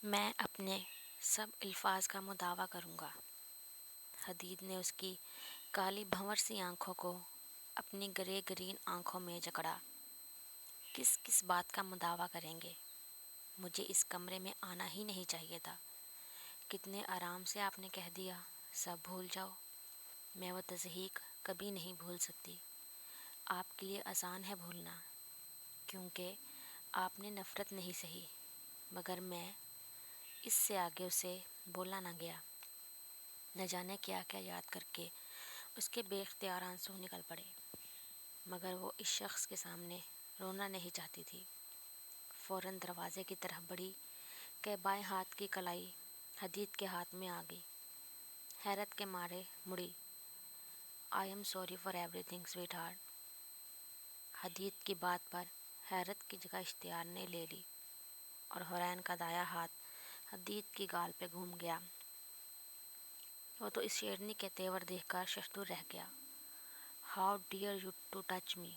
میں اپنے سب الفاظ کا مداوع کروں گا۔ حدید نے اس کی کالی بھنور سی آنکھوں کو اپنی گرے گرین آنکھوں میں جکڑا۔ کس کس بات کا مداوع کریں گے؟ مجھے اس کمرے میں آنا ہی نہیں چاہیے تھا۔ کتنے آرام سے آپ نے کہہ دیا سب بھول جاؤ۔ میں وہ تضحیک کبھی نہیں بھول سکتی۔ آپ کے لیے آسان ہے بھولنا، کیونکہ آپ نے نفرت نہیں سہی، مگر میں اس سے آگے اسے بولا نہ گیا۔ نہ جانے کیا کیا یاد کر کے اس کے بے اختیار آنسو نکل پڑے، مگر وہ اس شخص کے سامنے رونا نہیں چاہتی تھی۔ فوراً دروازے کی طرف بڑھی کہ بائیں ہاتھ کی کلائی حدید کے ہاتھ میں آ گئی۔ حیرت کے مارے مڑی۔ I am sorry for everything sweetheart. Hadid کی بات پر حیرت کی جگہ اشتیاق نے لے لی، اور حورین کا دایاں ہاتھ حدید کی گال پہ گھوم گیا۔ وہ تو اس شیرنی کے تیور دیکھ کر ششدر رہ گیا۔ How dare you to touch me.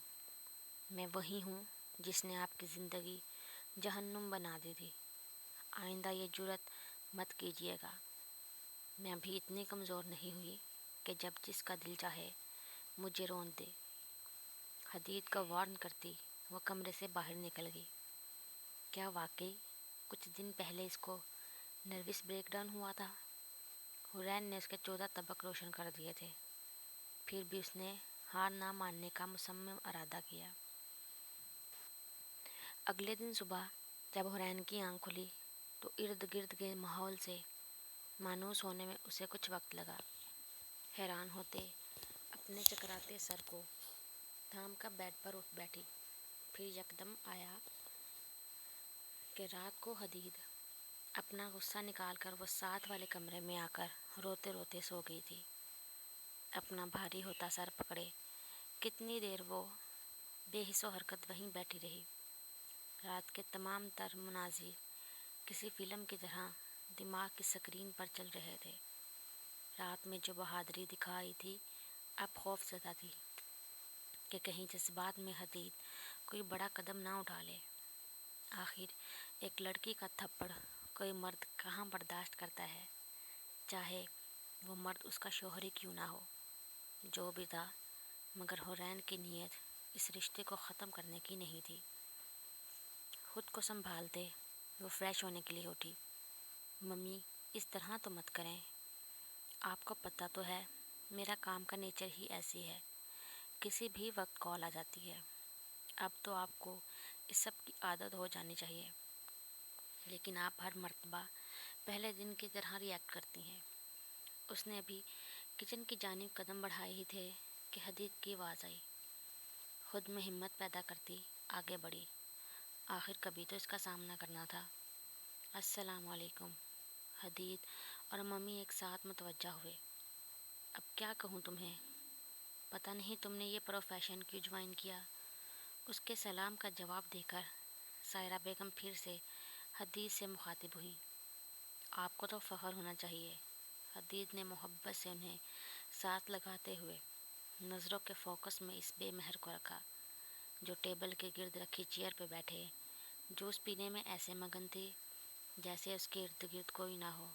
میں وہی ہوں جس نے آپ کی زندگی جہنم بنا دی تھی۔ آئندہ یہ جرأت مت کیجیے گا۔ میں ابھی اتنی کمزور نہیں ہوئی کہ جب جس کا دل چاہے مجھے رون دے۔ حدید کو وارن کرتی وہ کمرے سے باہر نکل گئی۔ کیا واقعی کچھ دن پہلے اس کو نروس بریک ڈاؤن ہوا تھا؟ حورین نے اس کے 14 طبق روشن کر دیے تھے، پھر بھی اس نے ہار نہ ماننے کا مصمم ارادہ کیا۔ اگلے دن صبح جب حورین کی آنکھ کھلی تو ارد گرد کے ماحول سے مانوس ہونے میں اسے کچھ وقت لگا۔ حیران ہوتے اپنے چکراتے سر کو تھام کر بیڈ پر اٹھ بیٹھی، پھر یکدم آیا کہ رات کو حدید اپنا غصہ نکال کر وہ ساتھ والے کمرے میں آ کر روتے روتے سو گئی تھی۔ اپنا بھاری ہوتا سر پکڑے کتنی دیر وہ بے حس و حرکت وہیں بیٹھی رہی۔ رات کے تمام تر مناظر کسی فلم کی طرح دماغ کی سکرین پر چل رہے تھے۔ رات میں جو بہادری دکھائی تھی اب خوف زدہ تھی کہ کہیں جذبات میں حدید کوئی بڑا قدم نہ اٹھا لے۔ آخر ایک لڑکی کا تھپڑ کوئی مرد کہاں برداشت کرتا ہے، چاہے وہ مرد اس کا شوہر ہی کیوں نہ ہو۔ جو بھی تھا، مگر حورین کی نیت اس رشتے کو ختم کرنے کی نہیں تھی۔ خود کو سنبھالتے وہ فریش ہونے کے لیے اٹھی۔ ممی اس طرح تو مت کریں، آپ کو پتہ تو ہے میرا کام کا نیچر ہی ایسی ہے، کسی بھی وقت کال آ جاتی ہے۔ اب تو آپ کو اس سب کی عادت ہو جانی چاہیے، لیکن آپ ہر مرتبہ پہلے دن کی طرح ری ایکٹ کرتی ہیں۔ اس نے ابھی کچن کی جانب قدم بڑھائے ہی تھے کہ حدید کی آواز آئی۔ خود میں ہمت پیدا کرتی آگے بڑھی۔ آخر کبھی تو اس کا سامنا کرنا تھا۔ السلام علیکم۔ حدید اور ممی ایک ساتھ متوجہ ہوئے۔ اب کیا کہوں تمہیں؟ پتہ نہیں تم نے یہ پروفیشن کیوں جوائن کیا؟ اس کے سلام کا جواب دے کر سائرہ بیگم پھر سے حدید سے مخاطب ہوئی۔ آپ کو تو فخر ہونا چاہیے۔ حدید نے محبت سے انہیں ساتھ لگاتے ہوئے نظروں کے فوکس میں اس بے مہر کو رکھا جو ٹیبل کے گرد رکھی چیئر پہ بیٹھے جوس پینے میں ایسے مگن تھی جیسے اس کے ارد گرد کوئی نہ ہو۔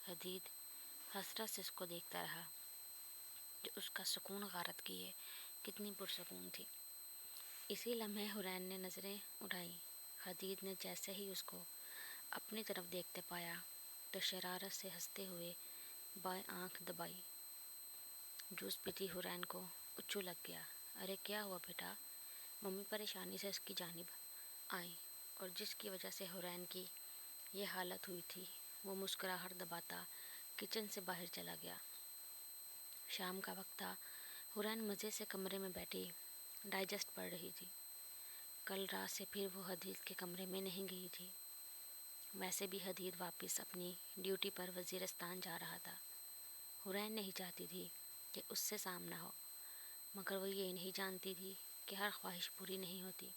حدید حسرت سے اس کو دیکھتا رہا جو اس کا سکون غارت کیے کتنی پرسکون تھی۔ اسی لمحے حورین نے نظریں اٹھائیں۔ حدید نے جیسے ہی اس کو اپنی طرف دیکھتے پایا تو شرارت سے ہنستے ہوئے بائیں آنکھ دبائی۔ جوس پیتی حورین کو اچھو لگ گیا۔ ارے کیا ہوا بیٹا؟ ممی پریشانی سے اس کی جانب آئیں، اور جس کی وجہ سے حورین کی یہ حالت ہوئی تھی وہ مسکراہٹ دباتا کچن سے باہر چلا گیا۔ شام کا وقت تھا۔ حورین مزے سے کمرے میں بیٹھی ڈائجسٹ پڑھ رہی تھی۔ کل رات سے پھر وہ حدید کے کمرے میں نہیں گئی تھی۔ ویسے بھی حدید واپس اپنی ڈیوٹی پر وزیرستان جا رہا تھا۔ حورین نہیں چاہتی تھی کہ اس سے سامنا ہو، مگر وہ یہ نہیں جانتی تھی کہ ہر خواہش پوری نہیں ہوتی۔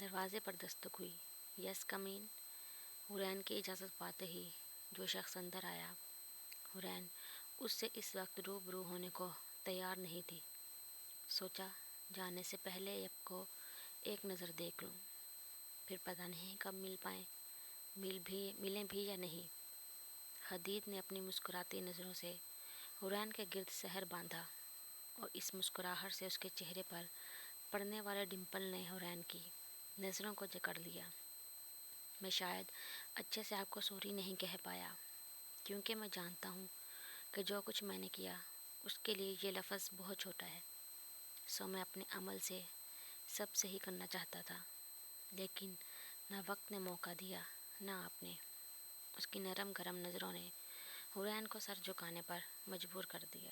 دروازے پر دستک ہوئی۔ یس کم ان۔ حورین کی اجازت پاتے ہی جو شخص اندر آیا، حورین اس سے اس وقت روبرو ہونے کو تیار نہیں تھی۔ سوچا جانے سے پہلے اب کو ایک نظر دیکھ لوں، پھر پتہ نہیں کب مل پائیں۔ ملیں بھی یا نہیں۔ حدید نے اپنی مسکراتی نظروں سے حوران کے گرد سحر باندھا، اور اس مسکراہٹ سے اس کے چہرے پر پڑنے والے ڈمپل نے حوران کی نظروں کو جکڑ لیا۔ میں شاید اچھے سے آپ کو سوری نہیں کہہ پایا، کیونکہ میں جانتا ہوں کہ جو کچھ میں نے کیا اس کے لیے یہ لفظ بہت چھوٹا ہے۔ سو میں اپنے عمل سے سب صحیح کرنا چاہتا تھا، لیکن نہ وقت نے موقع دیا نہ آپ نے۔ اس کی نرم گرم نظروں نے حوران کو سر جھکانے پر مجبور کر دیا۔